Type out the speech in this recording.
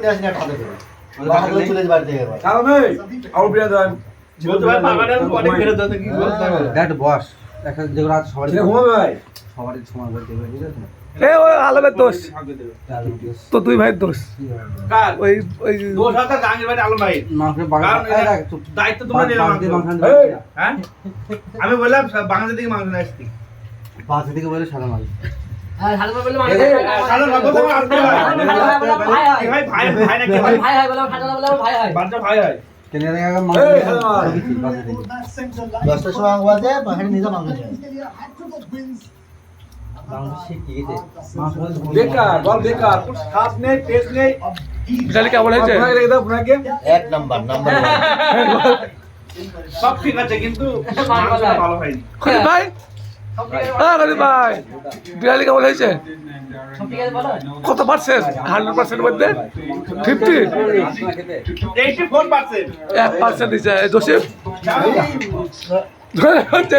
নিয়ে আসি না খাতে করে বাড়ি চলে যাই বাড়ি থেকে কারণ এই আর বিয়া দেন বলতে ভাই বাগানের অনেক ফেরত দাও কি বলতে দেখ বস একটা যেগুলো আছে সবারই ঘুমাবে ভাই সবারই সময় করে দেবে বুঝেছ এ ওই আলমের দোষ তো দুই ভাইয়ের দোষ কার ওই ওই দোষ আছে জাহাঙ্গীর ভাই আলম ভাই মাকে কারণ বাংলা দায়িত্ব তোমরা নিলে হ্যাঁ আমি বললাম বাংলাদেশ থেকে মাংস নিয়ে আসছি পাঁচ থেকে বলে সাদা মাল হ্যাঁ সাদা বলে মানে সাধারণ ভাবে তোমার আসতে ভাই ভাই ভাই নাকি ভাই ভাই হয় বলে সাদা বলে ভাই হয় বাচ্চা ভাই হয় কেন এর আগে মাল এই সালমান 10টার সময় বাজে বাহিরে নিজে মাল নিয়ে মাংস শিখে গেছে বেকার বল বেকার কোন স্বাদ নেই টেস্ট নেই বিড়ালি কেমন হয়েছে আপনাকে রেখে দাও আপনাকে এক নাম্বার সব ঠিক আছে কিন্তু মাংসটা ভালো হয়নি খলিল ভাই খলিল ভাই বিড়ালি কেমন হয়েছে সব ঠিক আছে বলো কত পার্সেন্ট 100% মধ্যে 50 84% 1% দিচ্ছে জোসেফ ধরে হচ্ছে